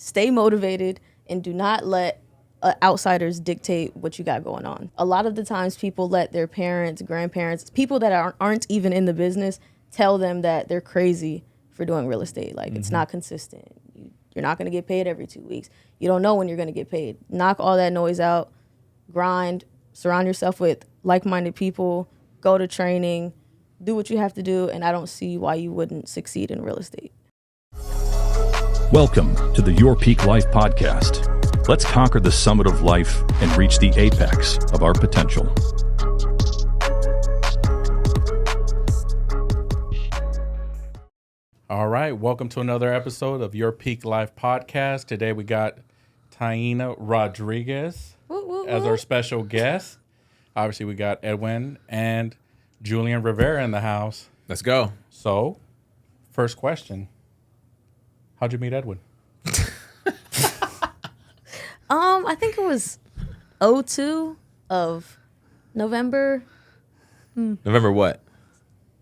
stay motivated and do not let outsiders dictate what you got going on. A lot of the times people let their parents, grandparents, people that aren't even in the business tell them that they're crazy for doing real estate. Like, it's not consistent. You're not going to get paid every 2 weeks. You don't know when you're going to get paid. Knock all that noise out, grind, surround yourself with like-minded people, go to training, do what you have to do, and I don't see why you wouldn't succeed in real estate. Welcome to the Your Peak Life podcast. Let's conquer the summit of life and reach the apex of our potential. All right, welcome to another episode of Your Peak Life podcast. Today we got Taina Rodriguez as our special guest. Obviously, we got Edwin and Julian Rivera in the house. Let's go. So, first question. How'd you meet Edwin? I think it was 02 of November. November what?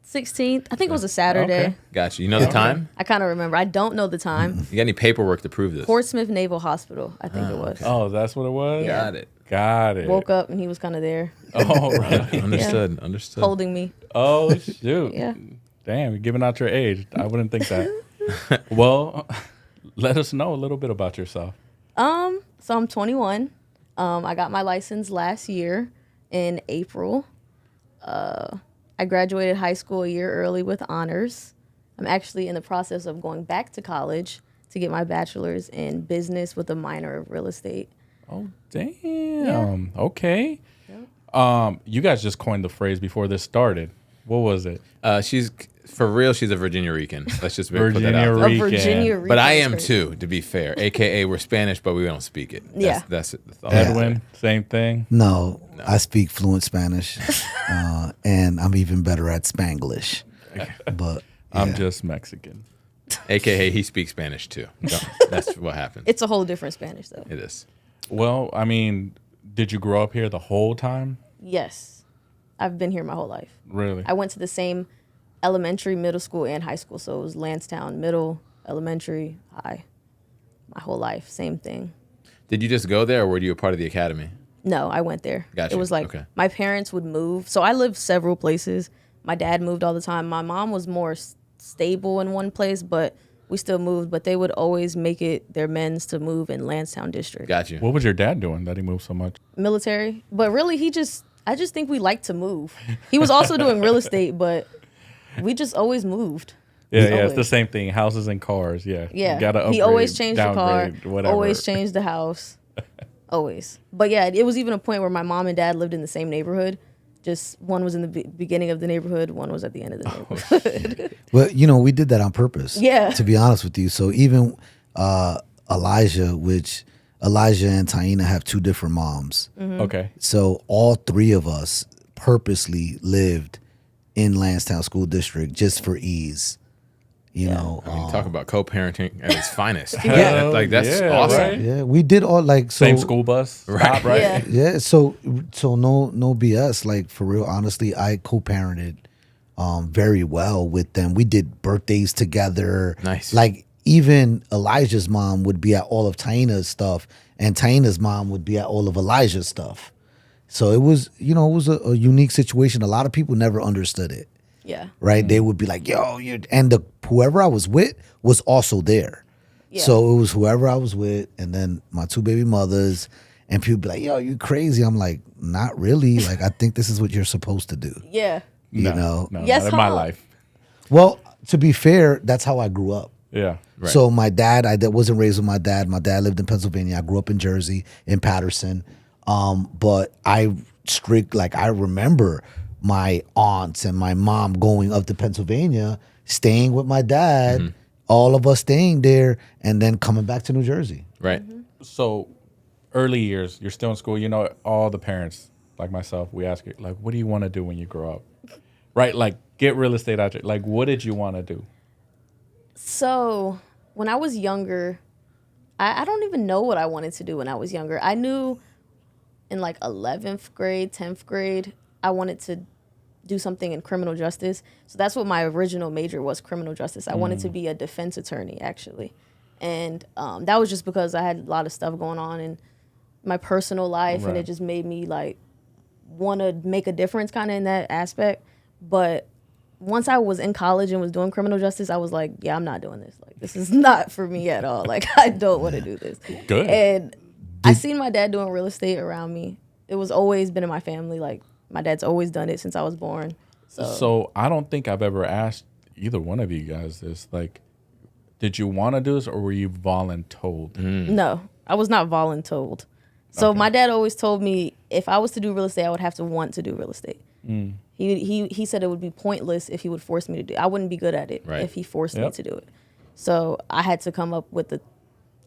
16th. I think it was a Saturday. Okay. Gotcha. You know the time? I kind of remember. I don't know the time. You got any paperwork to prove this? Portsmouth Naval Hospital, I think it was. Okay. Oh, that's what it was? Yeah. Got it. Woke up and he was kind of there. Oh, right. Understood. Holding me. Oh, shoot. Yeah. Damn, you're giving out your age. I wouldn't think that. Well, let us know a little bit about yourself. So I'm 21. I got my license last year in April. I graduated high school a year early with honors. I'm actually in the process of going back to college to get my bachelor's in business with a minor of real estate. Oh, damn. Yeah. Okay. Yep. You guys just coined the phrase before this started. What was it? She's a Virginia Rican. Let's just put that out Virginia there. Rican. A Virginia Rican. But I am too, to be fair. AKA we're Spanish, but we don't speak it. That's the thought. Edwin, same thing. No, I speak fluent Spanish, and I'm even better at Spanglish. But I'm just Mexican. AKA he speaks Spanish too. That's what happens. It's a whole different Spanish, though. It is. Well, I mean, did you grow up here the whole time? Yes. I've been here my whole life. Really? I went to the same elementary, middle school, and high school. So it was Lansdowne, middle, elementary, high. My whole life, same thing. Did you just go there, or were you a part of the academy? No, I went there. Gotcha. It was like my parents would move. So I lived several places. My dad moved all the time. My mom was more stable in one place, but we still moved. But they would always make it their men's to move in Lansdowne district. Got you. What was your dad doing that he moved so much? Military. But really, I just think we like to move. He was also doing real estate, but we just always moved. Yeah, it's the same thing. Houses and cars, yeah. Yeah. You gotta upgrade, he always changed the car, downgrade, whatever. always changed the house. Always. But yeah, it was even a point where my mom and dad lived in the same neighborhood. Just one was in the beginning of the neighborhood, one was at the end of the neighborhood. Well, we did that on purpose. Yeah. To be honest with you. So even Elijah and Taina have two different moms. Mm-hmm. Okay. So all three of us purposely lived in Lansdowne School District just for ease. Talk about co-parenting at its finest. Yeah. That's Yeah, awesome. right? Yeah, we did all Same school bus stop, right? Yeah. Yeah, so no BS. Like, for real, honestly, I co-parented very well with them. We did birthdays together. Nice. Like, even Elijah's mom would be at all of Taina's stuff, and Taina's mom would be at all of Elijah's stuff. So it was, a unique situation. A lot of people never understood it. Yeah. Right? They would be like, yo, whoever I was with was also there. Yeah. So it was whoever I was with, and then my two baby mothers, and people be like, yo, you crazy. I'm like, not really. Like, I think this is what you're supposed to do. Yeah. No, Yes, not in my huh? life. Well, to be fair, that's how I grew up. Yeah. Right. So my dad, I wasn't raised with my dad. My dad lived in Pennsylvania. I grew up in Jersey, in Patterson. But I remember my aunts and my mom going up to Pennsylvania, staying with my dad, all of us staying there, and then coming back to New Jersey. Right. So early years, you're still in school. All the parents, like myself, we ask you, like, what do you want to do when you grow up? Right? Like, get real estate out there. Like, what did you want to do? So when I was younger, I don't even know what I wanted to do when I was younger. I knew in like 11th grade, 10th grade, I wanted to do something in criminal justice. So that's what my original major was, criminal justice. I wanted to be a defense attorney, actually. And that was just because I had a lot of stuff going on in my personal life, and Right. it just made me like want to make a difference kind of in that aspect. But once I was in college and was doing criminal justice, I was like, yeah, I'm not doing this. Like, this is not for me at all. Like, I don't want to do this. Good. And I seen my dad doing real estate around me. It was always been in my family. Like, my dad's always done it since I was born. So I don't think I've ever asked either one of you guys this. Like, did you want to do this or were you voluntold? No, I was not voluntold. So my dad always told me if I was to do real estate, I would have to want to do real estate. He said it would be pointless if he would force me to do it. I wouldn't be good at it if he forced me to do it. So I had to come up with the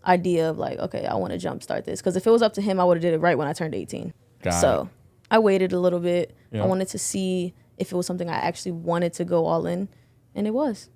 idea of like, okay, I want to jumpstart this. Because if it was up to him, I would have did it right when I turned 18. So I waited a little bit. I wanted to see if it was something I actually wanted to go all in. And it was.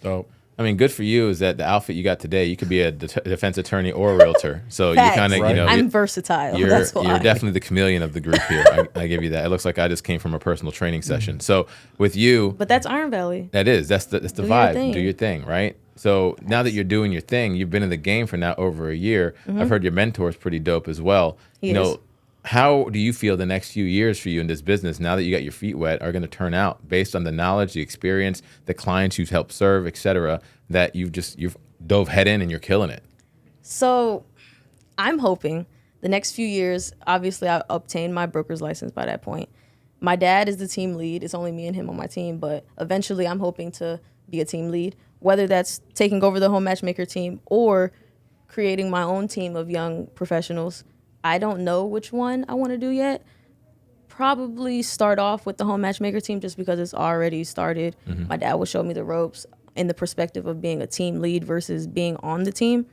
So I mean, good for you is that the outfit you got today, you could be a defense attorney or a realtor. So you kind of, you know, I'm versatile. You're That's why. you're definitely the chameleon of the group here. I give you that. It looks like I just came from a personal training session. So with you, But that's Iron Valley. that's the Do your vibe. thing. Do your thing, right? So now that you're doing your thing, you've been in the game for now over a year. I've heard your mentor is pretty dope as well. He is. How do you feel the next few years for you in this business, now that you got your feet wet, are going to turn out based on the knowledge, the experience, the clients you've helped serve, et cetera, that you've dove head in and you're killing it? So I'm hoping the next few years, obviously I obtained my broker's license by that point. My dad is the team lead. It's only me and him on my team, but eventually I'm hoping to be a team lead, whether that's taking over the home matchmaker team or creating my own team of young professionals. I don't know which one I want to do yet. Probably start off with the home matchmaker team just because it's already started. My dad will show me the ropes in the perspective of being a team lead versus being on the team.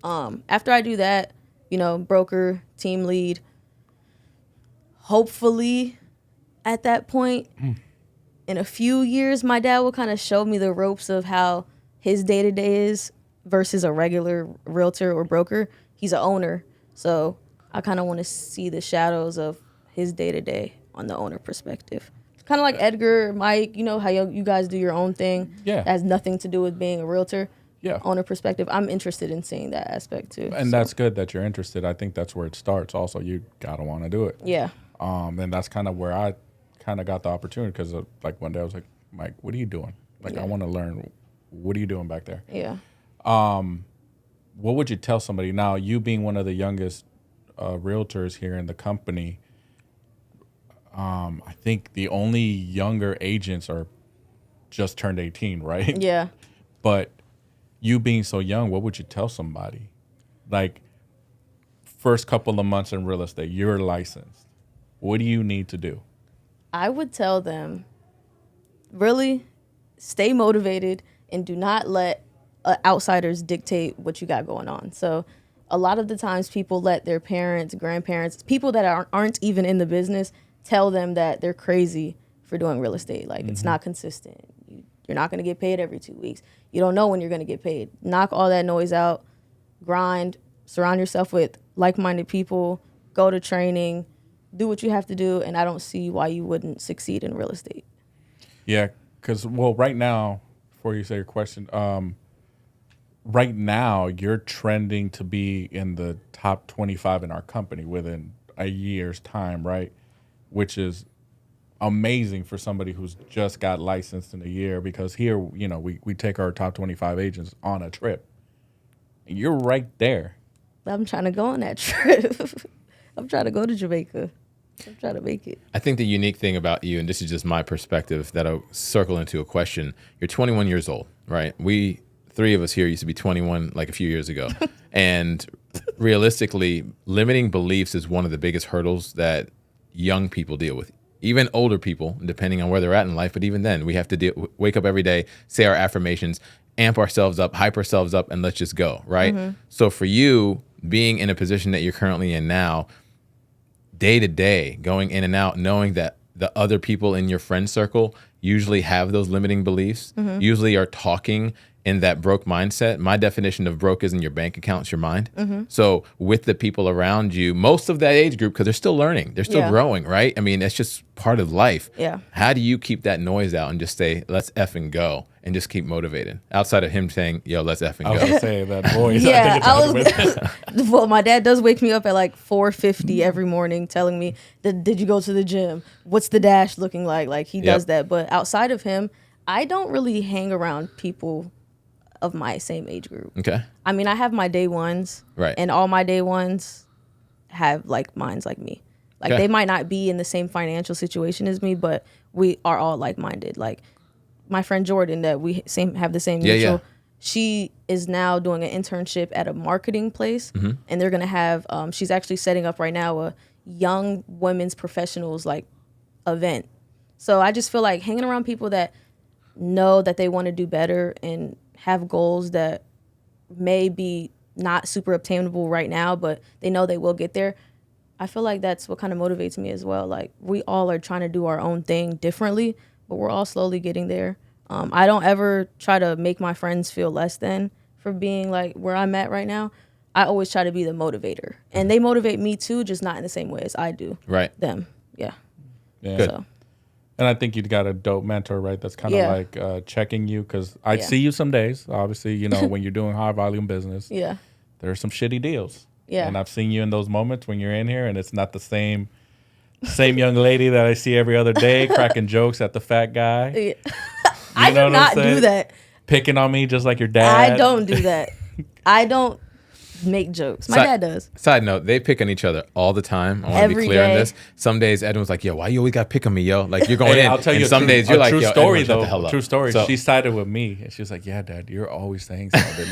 After I do that, broker, team lead, hopefully at that point, in a few years, my dad will kind of show me the ropes of how his day-to-day is versus a regular realtor or broker. He's an owner, so I kind of want to see the shadows of his day-to-day on the owner perspective. Kind of like Edgar, Mike, how you guys do your own thing. Yeah. That has nothing to do with being a realtor. Yeah. Owner perspective. I'm interested in seeing that aspect too. And that's good that you're interested. I think that's where it starts. Also, you gotta want to do it. Yeah. And that's kind of where I kind of got the opportunity because like one day I was like, Mike, what are you doing? Like, I want to learn. What are you doing back there? Yeah. What would you tell somebody now? You being one of the youngest realtors here in the company, I think the only younger agents are just turned 18, right? Yeah. But you being so young, what would you tell somebody? Like, first couple of months in real estate, you're licensed. What do you need to do? I would tell them, really stay motivated and do not let outsiders dictate what you got going on. So a lot of the times people let their parents, grandparents, people that aren't even in the business tell them that they're crazy for doing real estate. Like, it's not consistent. You're not going to get paid every 2 weeks. You don't know when you're going to get paid. Knock all that noise out, grind, surround yourself with like-minded people, go to training, do what you have to do, and I don't see why you wouldn't succeed in real estate. Yeah, because, right now, before you say your question, right now you're trending to be in the top 25 in our company within a year's time, right? Which is amazing for somebody who's just got licensed in a year, because here, we take our top 25 agents on a trip. And you're right there. I'm trying to go on that trip. I'm trying to go to Jamaica. I'm trying to make it. I think the unique thing about you, and this is just my perspective that I'll circle into a question, you're 21 years old, right? We, three of us here used to be 21 like a few years ago. And realistically, limiting beliefs is one of the biggest hurdles that young people deal with. Even older people, depending on where they're at in life, but even then, we have to wake up every day, say our affirmations, amp ourselves up, hype ourselves up, and let's just go, right? So for you, being in a position that you're currently in now, day to day, going in and out, knowing that the other people in your friend circle usually have those limiting beliefs, usually are talking in that broke mindset. My definition of broke isn't your bank account, it's your mind. So with the people around you, most of that age group, because they're still learning, they're still growing, right? I mean, it's just part of life. Yeah. How do you keep that noise out and just say, let's effing go, and just keep motivated? Outside of him saying, yo, let's effing I was go. gonna say that voice. Yeah, I think it's well, my dad does wake me up at like 4:50 every morning, telling me, "Did you go to the gym? What's the dash looking like?" Like he does that. But outside of him, I don't really hang around people of my same age group. Okay. I mean, I have my day ones, Right. and all my day ones have like minds like me. Like Okay. they might not be in the same financial situation as me, but we are all like minded. Like my friend Jordan, that we have the same mutual. Yeah. She is now doing an internship at a marketing place, Mm-hmm. and they're gonna have. She's actually setting up right now a young women's professionals like event. So I just feel like hanging around people that know that they want to do better and have goals that may be not super obtainable right now, but they know they will get there. I feel like that's what kind of motivates me as well. Like we all are trying to do our own thing differently, but we're all slowly getting there. I don't ever try to make my friends feel less than for being like where I'm at right now. I always try to be the motivator, and they motivate me too, just not in the same way as I do Right. them. Yeah. Yeah. So And I think you've got a dope mentor, right? That's kind of like checking you, because I Yeah. see you some days. Obviously, you know, when you're doing high volume business, yeah. there's some shitty deals. Yeah. And I've seen you in those moments when you're in here, and it's not the same young lady that I see every other day cracking jokes at the fat guy. Yeah. I know do what I'm not saying? do that. Picking on me just like your dad. I don't do that. I don't make jokes. My dad does. Side note, they pick on each other all the time. I want to be Every clear on day. this. Some days Edwin's like, yo, why you always got to pick on me, yo? Like, you're going Hey, in. I'll tell you and some days a you're like, true yo, story Edwin, shut though. the hell up. True story. So, She sided with me, and she was like, "Yeah, Dad, you're always saying something."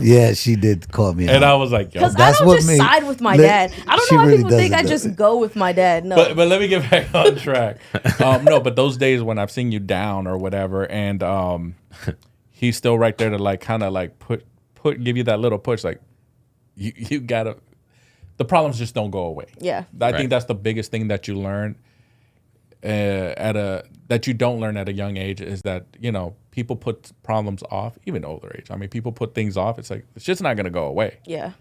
Yeah, she did call me And out. I was like, "Yo." Because I That's don't what just made- side with my Let- dad. I don't she know why really people think I doesn't, just though. go with my dad. No. But let me get back on track. No, but those days when I've seen you down or whatever, and he's still right there to like kind of like give you that little push, like you gotta. The problems just don't go away. Yeah. I Right. think that's the biggest thing that you learn that you don't learn at a young age, is that, you know, people put problems off, even older age. I mean, people put things off. It's like, it's just not going to go away. Yeah.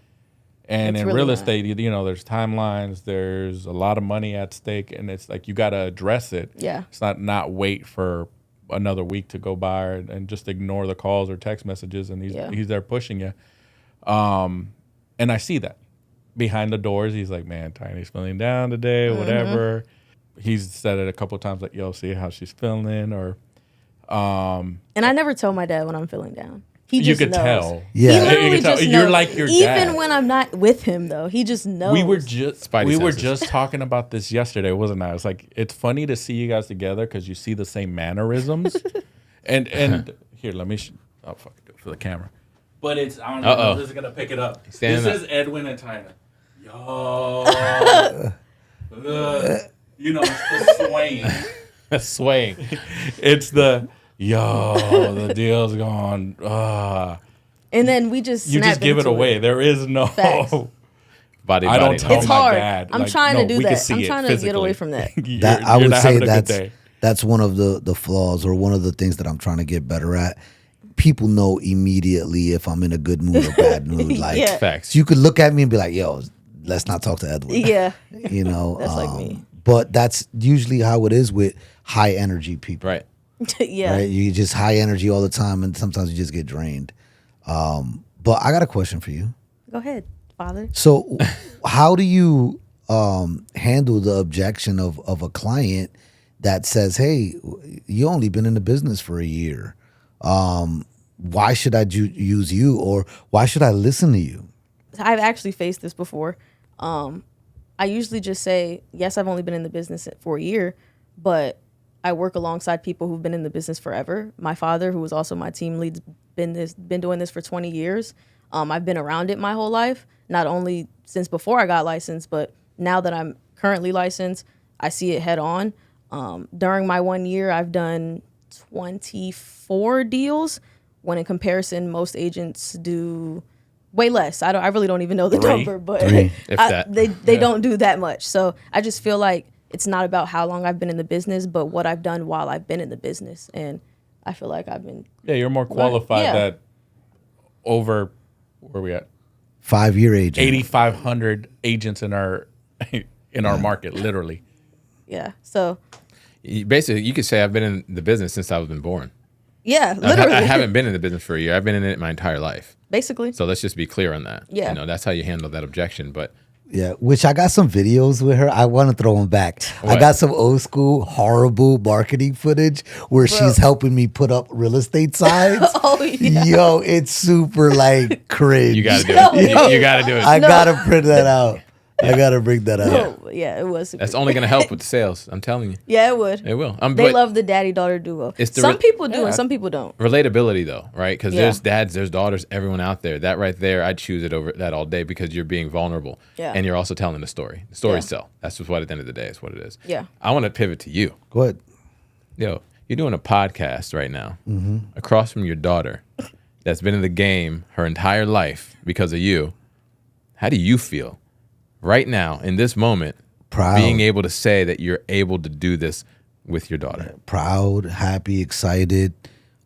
And It's in really real not. estate, you know, there's timelines, there's a lot of money at stake, and it's like you got to address it. Yeah. It's not wait for another week to go by and just ignore the calls or text messages, and he's there pushing you. And I see that behind the doors. He's like, man, Tiny's feeling down today, or whatever. He's said it a couple of times, like, yo, see how she's feeling, or And I never tell my dad when I'm feeling down. He you just could knows. tell. Yeah. He You literally can tell. just You're knows. like your Even dad. when I'm not with him, though, he just knows. We were just Spidey senses. talking about this yesterday, wasn't I? It's like, it's funny to see you guys together because you see the same mannerisms. and here, let me. Oh fuck, do it for the camera. But it's I don't know if this is gonna pick it up. Standing This is Edwin and Taina. Yo, you know, it's the swaying. swaying. It's the the deal's gone. And then we just You snap just give it into away. There is no. Facts. Body, I don't body, tell body. It's my hard. dad. I'm like, trying no, to do we can that. see I'm it trying to get physically. away from that. That I You're would not say having a good day. that's one of the flaws, or one of the things that I'm trying to get better at. People know immediately if I'm in a good mood or bad mood. Like, Yeah. Facts. you could look at me and be like, "Yo, let's not talk to Edwin." Yeah. You know, That's like me. But that's usually how it is with high energy people. Right. Yeah. Right? You just high energy all the time, and sometimes you just get drained. But I got a question for you. Go ahead, father. So, how do you handle the objection of a client that says, "Hey, you only been in the business for a year. Why should I use you, or why should I listen to you?" I've actually faced this before. I usually just say, yes, I've only been in the business for a year, but I work alongside people who've been in the business forever. My father, who was also my team lead, been doing this for 20 years. I've been around it my whole life, not only since before I got licensed, but now that I'm currently licensed, I see it head on. During my 1 year, I've done 24 deals, when in comparison, most agents do way less. I really don't even know the Three. number, but Three, if that. they don't do that much. So I just feel like it's not about how long I've been in the business, but what I've done while I've been in the business. And I feel like I've been. Yeah, you're more qualified Yeah. that over, where are we at? 5-year agent. 8,500 agents in our market, literally. Yeah. So, Basically, you could say I've been in the business since I was been born. yeah, I literally. haven't been in the business for a year. I've been in it my entire life. Basically. So let's just be clear on that. Yeah. You know, that's how you handle that objection. But Yeah, which I got some videos with her. I want to throw them back. I What? got some old school horrible marketing footage where she's helping me put up real estate signs. Oh, yeah. Yo, it's super like cringe. you got to do No. it. You got to do it. I gotta print that out. I gotta bring that out. Oh, yeah, it was. That's only going to help with the sales. I'm telling you. Yeah, it would. It will. They but love the daddy-daughter duo. It's the Some re- people do Yeah. and some people don't. Relatability, though, right? Because Yeah. there's dads, there's daughters, everyone out there. That right there, I'd choose it over that all day because you're being vulnerable. Yeah. And you're also telling the story. The stories Yeah. sell. That's just what at the end of the day is what it is. Yeah. I want to pivot to you. Go ahead. Yo, you're doing a podcast right now Mm-hmm. across from your daughter that's been in the game her entire life because of you. How do you feel right now in this moment Proud. being able to say that you're able to do this with your daughter? Proud, happy, excited.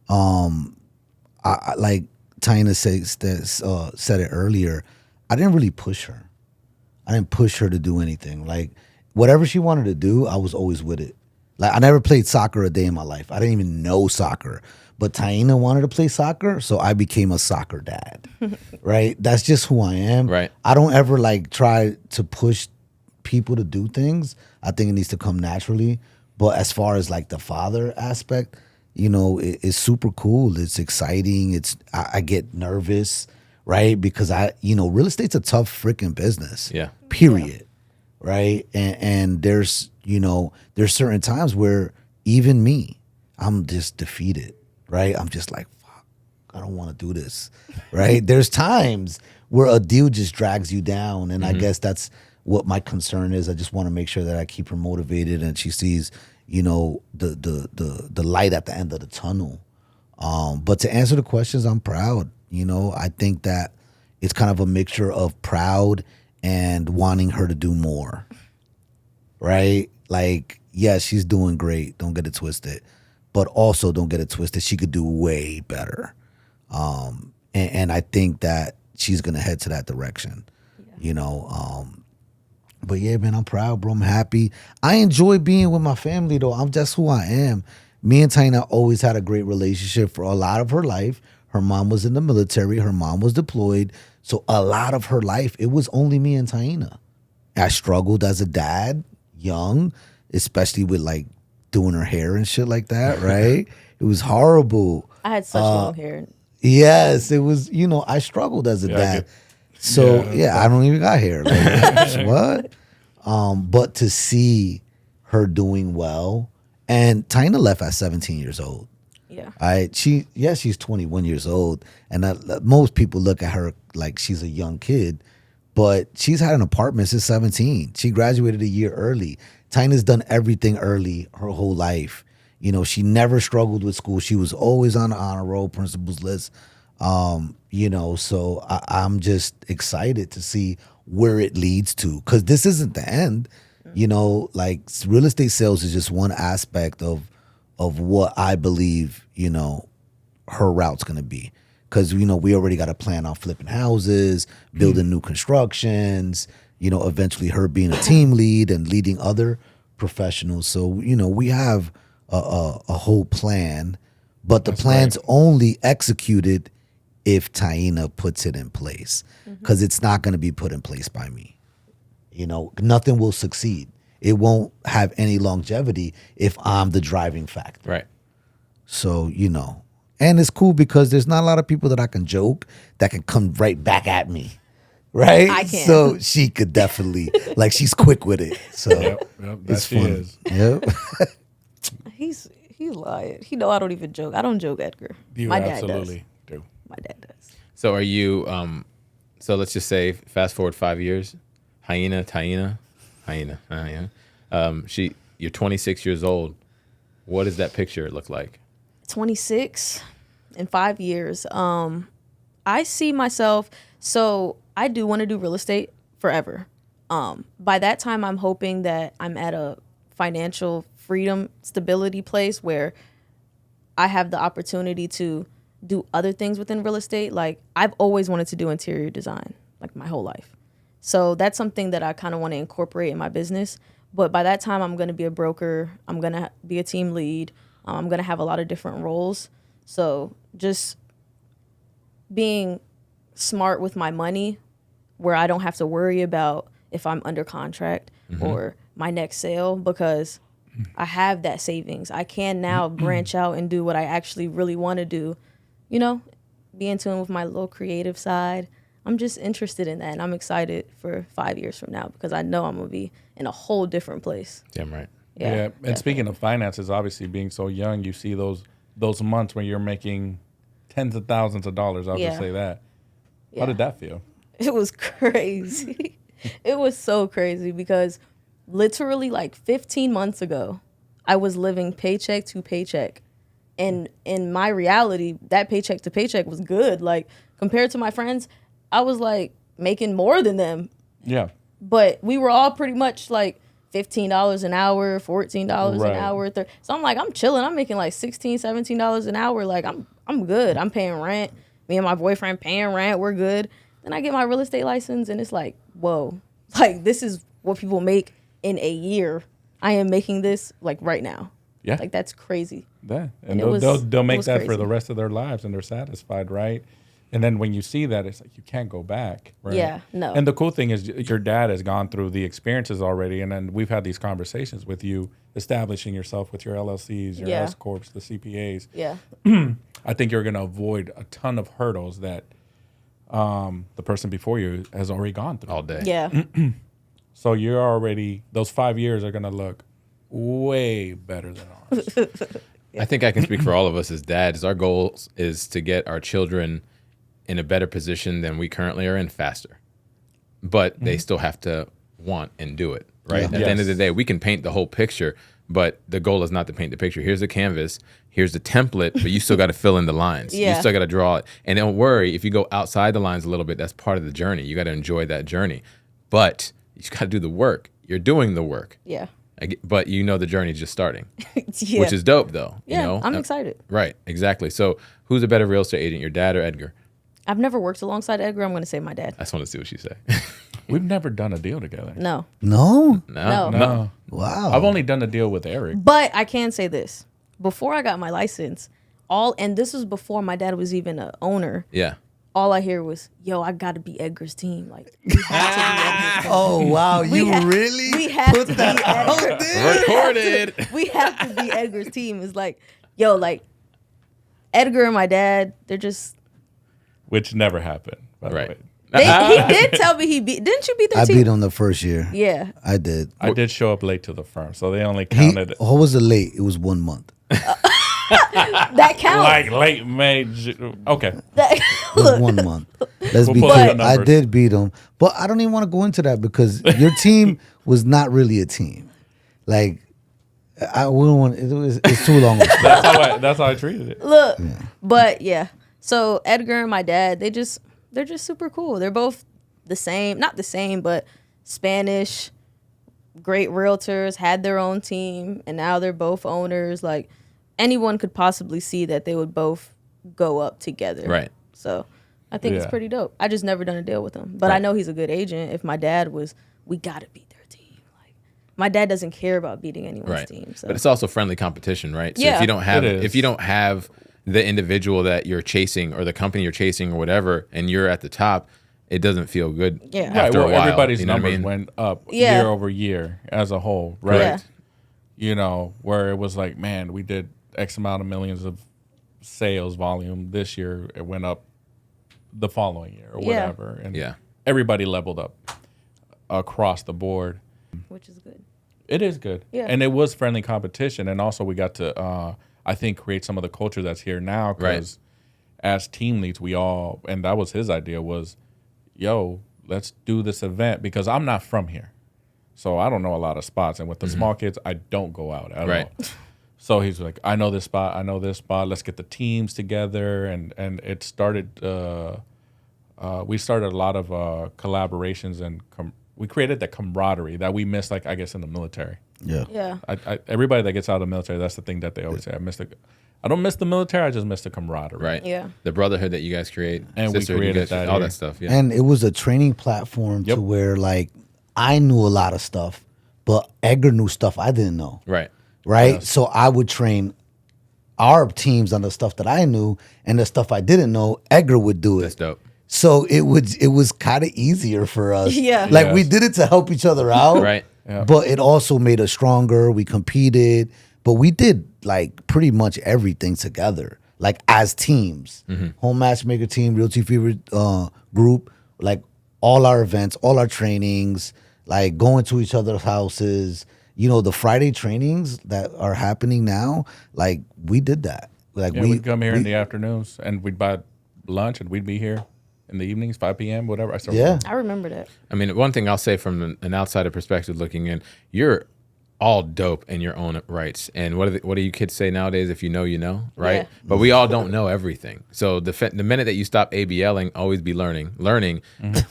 I like Taina said it earlier. I didn't really push her. I didn't push her to do anything. Like whatever she wanted to do, I was always with it. Like I never played soccer a day in my life. I didn't even know soccer. But Taina wanted to play soccer, so I became a soccer dad. Right? That's just who I am. Right. I don't ever like try to push people to do things. I think it needs to come naturally. But as far as like the father aspect, you know, it's super cool. It's exciting. I get nervous, right? Because real estate's a tough freaking business. Yeah. Period. Right. And there's certain times where even me, I'm just defeated. Right. I'm just like, fuck, I don't want to do this. Right. There's times where a deal just drags you down. And I guess that's what my concern is. I just want to make sure that I keep her motivated and she sees, the light at the end of the tunnel. But to answer the questions, I'm proud. I think that it's kind of a mixture of proud and wanting her to do more. Right? Like, yeah, she's doing great. Don't get it twisted. But also don't get it twisted. She could do way better. And I think that she's going to head to that direction, But yeah, man, I'm proud, bro. I'm happy. I enjoy being with my family, though. I'm just who I am. Me and Taina always had a great relationship for a lot of her life. Her mom was in the military. Her mom was deployed. So a lot of her life, it was only me and Taina. I struggled as a dad, young, especially with like doing her hair and shit like that, right? It was horrible. I had such long hair. Yes, it was, I struggled as a dad. So I don't even got hair. Like, what? But to see her doing well, and Taina left at 17 years old. Yeah. She's 21 years old, and most people look at her like she's a young kid, but she's had an apartment since 17. She graduated a year early. Taina's done everything early her whole life. She never struggled with school. She was always on the honor roll, principal's list. So I'm just excited to see where it leads to, because this isn't the end. Like real estate sales is just one aspect of what I believe, her route's going to be. Because, we already got a plan on flipping houses, building new constructions, eventually her being a team lead and leading other professionals. So, we have a whole plan, but the plan's only executed if Taina puts it in place, because it's not going to be put in place by me. Nothing will succeed. It won't have any longevity if I'm the driving factor. Right. So, and it's cool because there's not a lot of people that I can joke that can come right back at me. Right? I can. So she could definitely, like, she's quick with it. So Yep, it's she fun. is. Yep. He's lying. He know I don't even joke. I don't joke, Edgar. You My dad absolutely does. do. My dad does. So are you, so let's just say fast forward 5 years, Taina. You're 26 years old. What does that picture look like? 26 in 5 years. I see myself, so I do want to do real estate forever. By that time, I'm hoping that I'm at a financial freedom, stability place where I have the opportunity to do other things within real estate. Like, I've always wanted to do interior design, like my whole life. So that's something that I kind of want to incorporate in my business. But by that time, I'm going to be a broker. I'm going to be a team lead. I'm going to have a lot of different roles. So just being smart with my money, where I don't have to worry about if I'm under contract or my next sale, because I have that savings. I can now branch out and do what I actually really want to do, you know, be in tune with my little creative side. I'm just interested in that, and I'm excited for 5 years from now because I know I'm going to be in a whole different place. Damn right. Yeah. And speaking of finances, obviously being so young, you see those months when you're making tens of thousands of dollars. I'll just say that. How did that feel? It was crazy. It was so crazy because literally like 15 months ago, I was living paycheck to paycheck. And in my reality, that paycheck to paycheck was good. Like, compared to my friends, I was like making more than them. Yeah. But we were all pretty much like $15 an hour, $14 Right. an hour. So I'm like, I'm chilling. I'm making like $16, $17 an hour. Like, I'm good. I'm paying rent. Me and my boyfriend paying rent. We're good. Then I get my real estate license, and it's like, whoa. Like, this is what people make in a year. I am making this like right now. Yeah. Like, that's crazy. Yeah. And it was- they'll it make was that for crazy. the rest of their lives, and they're satisfied, right? And then when you see that, it's like you can't go back, right? Yeah, no. And the cool thing is your dad has gone through the experiences already, and then we've had these conversations with you establishing yourself with your LLCs, your Yeah. S corps, the CPAs. Yeah. I think you're going to avoid a ton of hurdles that the person before you has already gone through. All day. Yeah. So you're already, those 5 years are going to look way better than ours. I think I can speak for all of us as dads. Our goal is to get our children in a better position than we currently are in faster. But they still have to want and do it, right? Yeah. At the end of the Yes. day, we can paint the whole picture, but the goal is not to paint the picture. Here's the canvas, here's the template, but you still got to fill in the lines. You Yeah. still got to draw it. And don't worry, if you go outside the lines a little bit, that's part of the journey. You got to enjoy that journey. But you got to do the work. You're doing the work. Yeah. But you know the journey's just starting, Yeah. which is dope though. yeah. You know? I'm excited. Right, exactly. So who's a better real estate agent, your dad or Edgar? I've never worked alongside Edgar. I'm going to say my dad. I just want to see what you say. We've never done a deal together. No. No? No. No. Wow. I've only done a deal with Eric. But I can say this. Before I got my license, and this was before my dad was even an owner, Yeah. all I hear was, yo, I got to be Edgar's team. Like, we have to be Edgar's team. Oh, wow. We You ha- really we have put to that be out Edgar. there? Recorded. We have to be Edgar's team. It's like, yo, like, Edgar and my dad, they're just, Which never happened, by the Right. way. he did tell me didn't you beat their I team? beat him the first year. Yeah. I did. I did show up late to the firm, so they only He, counted what was it late? It was 1 month. That counts. like late May. Okay. That, It was 1 month. Let's be pull up clear. the I numbers. did beat him, but I don't even want to go into that because your team was not really a team. Like, I wouldn't want. It's too long. That's how I treated it. Look, but yeah. So Edgar and my dad, they're just super cool. They're both the same, not the same, but Spanish, great realtors, had their own team, and now they're both owners. Like, anyone could possibly see that they would both go up together. Right. So I think it's Yeah. pretty dope. I just never done a deal with him, but I Right. know he's a good agent. If my dad was, we gotta beat their team. Like, my dad doesn't care about beating anyone's Right. team. So But it's also friendly competition, right? So Yeah. if you don't have It is. if you don't have the individual that you're chasing or the company you're chasing or whatever, and you're at the top, it doesn't feel good Yeah. Right. after Well, a while. everybody's you know what I numbers mean? went up Yeah. year over year as a whole, right? Yeah. You know, where it was like, man, we did X amount of millions of sales volume this year. It went up the following year or Yeah. whatever. And Yeah. everybody leveled up across the board. which is good. It is good. Yeah. And it was friendly competition. And also we got to, I think, create some of the culture that's here now. Because as team leads, we all, and that was his idea was, yo, let's do this event because I'm not from here. So I don't know a lot of spots. And with the small kids, I don't go out at Right. all. So he's like, I know this spot. I know this spot. Let's get the teams together. And it started, we started a lot of collaborations and we created that camaraderie that we miss, like I guess in the military. Yeah. Yeah. Everybody that gets out of the military, that's the thing that they always say. I don't miss the military. I just miss the camaraderie. Right. Yeah. The brotherhood that you guys create, And we sisterhood, created you guys- that all here. that stuff. Yeah. And it was a training platform Yep. to where like I knew a lot of stuff, but Edgar knew stuff I didn't know. right. Right. So I would train our teams on the stuff that I knew, and the stuff I didn't know, Edgar would do it. That's dope. So it was kind of easier for us. Yeah. Like we Yes. did it to help each other out. Right. Yeah. But it also made us stronger. We competed, but we did like pretty much everything together, like as teams. Home Matchmaker team, Realty Fever group, like all our events, all our trainings, like going to each other's houses. You know, the Friday trainings that are happening now, like we did that. Like Yeah, we'd come here in the afternoons and we'd buy lunch and we'd be here in the evenings, 5 p.m., whatever. Yeah. I remember that. I mean, one thing I'll say from an outsider perspective looking in, you're all dope in your own rights. And what do you kids say nowadays? If you know, you know, right? Yeah. But we all don't know everything. So the minute that you stop ABLing, always be learning. Learning,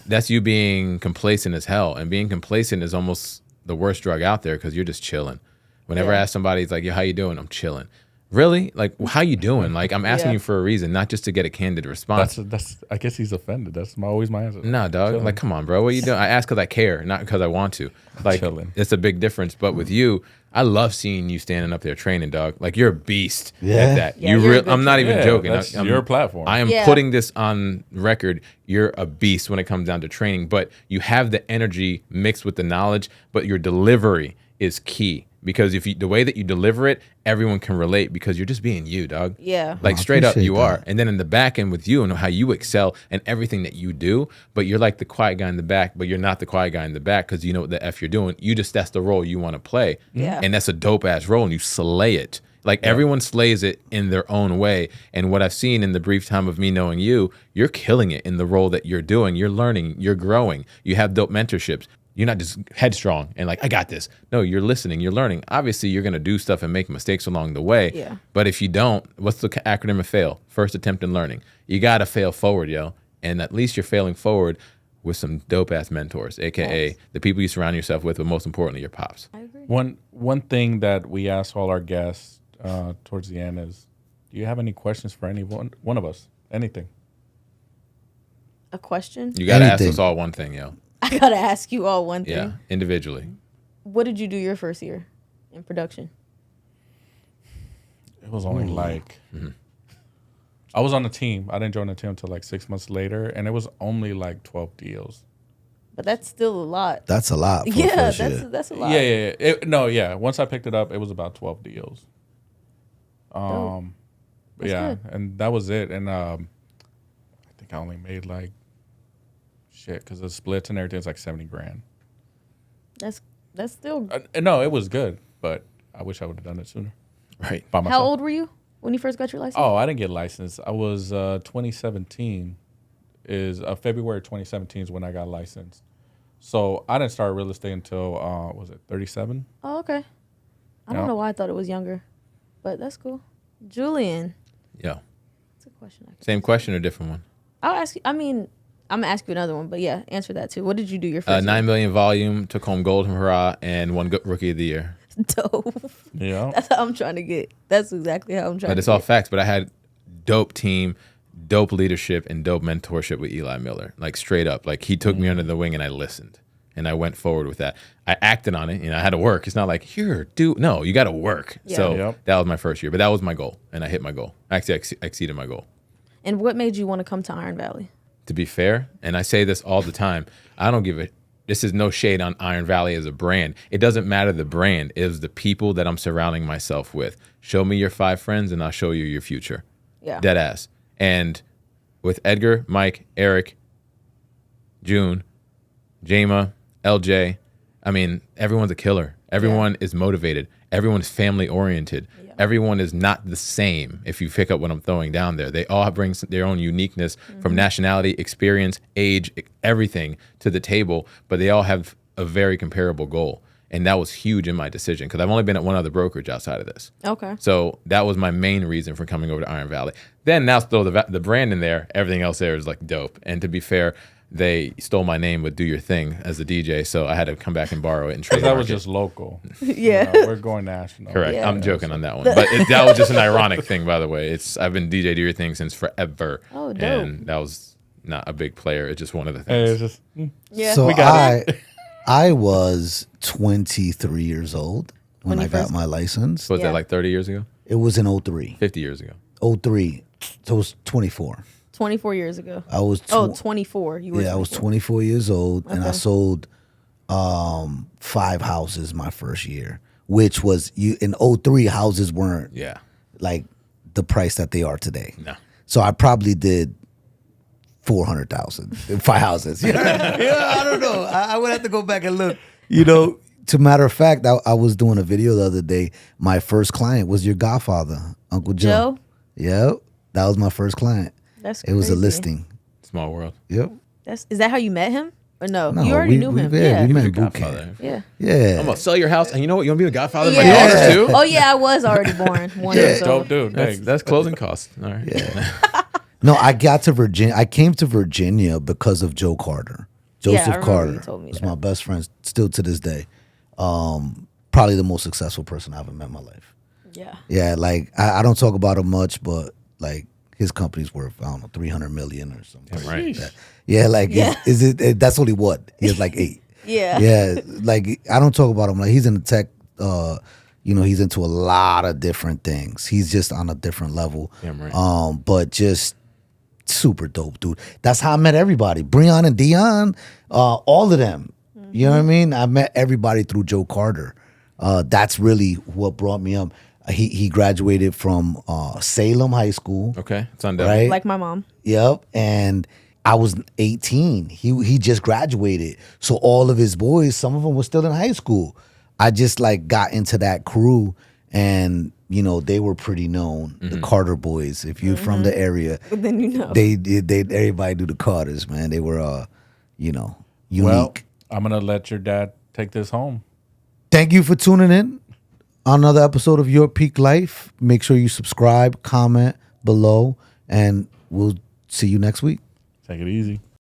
that's you being complacent as hell. And being complacent is almost the worst drug out there because you're just chilling. Whenever I ask somebody, it's like, yo, how you doing? I'm chilling. Really? Like, how you doing? Like, I'm asking Yeah. you for a reason, not just to get a candid response. That's. I guess he's offended. That's always my answer. Nah, dog. Chilling. Like, come on, bro. What you doing? I ask because I care, not because I want to. Like, Chilling. it's a big difference. But with you, I love seeing you standing up there training, dog. Like, you're a beast Yeah. at that. Yeah, you're a good I'm not even Yeah, joking. that's I'm- your platform. I am Yeah. putting this on record. You're a beast when it comes down to training, but you have the energy mixed with the knowledge, but your delivery is key. Because the way that you deliver it, everyone can relate because you're just being you, dog. Yeah. Like I straight up, appreciate you that. are. And then in the back end with you and how you excel and everything that you do, but you're like the quiet guy in the back, but you're not the quiet guy in the back because you know what the F you're doing. That's the role you want to play. Yeah. And that's a dope ass role and you slay it. Like everyone slays it in their own way. And what I've seen in the brief time of me knowing you, you're killing it in the role that you're doing. You're learning, you're growing, you have dope mentorships. You're not just headstrong and like, I got this. No, you're listening, you're learning. Obviously, you're going to do stuff and make mistakes along the way. Yeah. But if you don't, what's the acronym of FAIL? First attempt in learning. You got to fail forward, yo. And at least you're failing forward with some dope ass mentors, AKA the people you surround yourself with, but most importantly, your pops. I agree. One thing that we ask all our guests towards the end is, do you have any questions for any one of us? Anything? A question? You got to ask Anything. us all one thing, yo. I gotta ask you all one thing. Yeah, individually. What did you do your first year in production? It was only like I was on the team. I didn't join the team until like 6 months later, and it was only like 12 deals. But that's still a lot. That's a lot for the Yeah, first year. that's a lot. Yeah. Once I picked it up, it was about 12 deals. That's Yeah, good. and that was it. And I think I only made like shit because the splits and everything is like 70 grand. That's still. No, it was good, but I wish I would have done it sooner Right. by myself. How old were you when you first got your license? Oh, I didn't get licensed. I was 2017 is February 2017 is when I got licensed. So I didn't start real estate until was it 37? Oh, okay. I Yeah. don't know why I thought it was younger, but that's cool. Julian, Yeah. that's a question. Same question or different one? I'll ask you. I mean, I'm gonna ask you another one, but yeah, answer that too. What did you do your first? 9 million volume, took home gold from Hurrah, and won Rookie of the Year. year? Dope. Yeah. That's how I'm trying to get. That's exactly how I'm trying. But to it's all get. facts. But I had dope team, dope leadership, and dope mentorship with Eli Miller. Like straight up. Like he took me under the wing and I listened. And I went forward with that. I acted on it. I had to work. It's not like, here, no, you got to work. Yeah. So Yep. that was my first year. But that was my goal. And I hit my goal. Actually, I exceeded my goal. And what made you want to come to Iron Valley? To be fair, and I say this all the time, I don't give a. This is no shade on Iron Valley as a brand. It doesn't matter the brand. It is the people that I'm surrounding myself with. Show me your 5 friends and I'll show you your future. Yeah. Dead ass. And with Edgar, Mike, Eric, June, Jama, LJ, I mean, everyone's a killer. Everyone is motivated. Everyone's family oriented. Yeah. Everyone is not the same if you pick up what I'm throwing down there. They all bring their own uniqueness from nationality, experience, age, everything to the table, but they all have a very comparable goal. And that was huge in my decision because I've only been at one other brokerage outside of this. Okay. So that was my main reason for coming over to Iron Valley. Then now throw the brand in there. Everything else there is like dope. And to be fair, they stole my name with Do Your Thing as a DJ, so I had to come back and borrow it and Because trademark that was it. just local. Yeah. You know, we're going national. Correct. Yeah. I'm joking on that one, but that was just an ironic thing, by the way. I've been DJ Do Your Thing since forever, Oh, dope. and that was not a big player. It's just one of the Hey, things. it's just, Yeah. So We got I was 23 years old when When I you got first- my license. Was Yeah. that like 30 years ago? It was in 03. 50 years ago? 03. So it was 24. 24 years ago. I was Oh, 24. You were I was 24. 24 years old, and I Okay. sold 5 houses my first year, which was in 03 houses weren't Yeah. like the price that they are today. No. So I probably did 400,000 in 5 houses. Yeah, I don't know. I would have to go back and look. You know, to matter of fact, I was doing a video the other day. My first client was your godfather, Uncle Joe. Joe? Yep, that was my first client. That's It was a crazy. listing. Small world. Yep. Is that how you met him? Or no? No, You already knew him. Yeah, we met in Your boot godfather. camp. Yeah. Yeah. I'm gonna sell your house, and you know what? You want to be the godfather of my Yeah. daughter too? Oh yeah, I was already born. One years old. dope dude. That's closing costs. All right. Yeah. No, I got to Virginia. I came to Virginia because of Joe Carter. Yeah, I Joseph remember you Carter told me was that. my best friend still to this day. Probably the most successful person I've ever met in my life. Yeah. Yeah, like I don't talk about him much, but like his company's worth, I don't know, 300 million or something. Right. Like that. Yeah, like Yeah. Is it? That's only what he has like 8. Yeah. Yeah, like I don't talk about him. Like he's in the tech. He's into a lot of different things. He's just on a different level. Damn right. But just super dope, dude. That's how I met everybody. Breon and Dion, all of them. You know what I mean? I met everybody through Joe Carter. That's really what brought me up. He graduated from Salem High School. Okay. It's on Devil. Right? Like my mom. Yep. And I was 18. He just graduated. So all of his boys, some of them were still in high school. I just like got into that crew, and they were pretty known. The Carter boys. If you're from the area, Then you know. they everybody knew the Carters, man. They were unique. Well, I'm going to let your dad take this home. Thank you for tuning in on another episode of Your Peak Life. Make sure you subscribe, comment below, and we'll see you next week. Take it easy.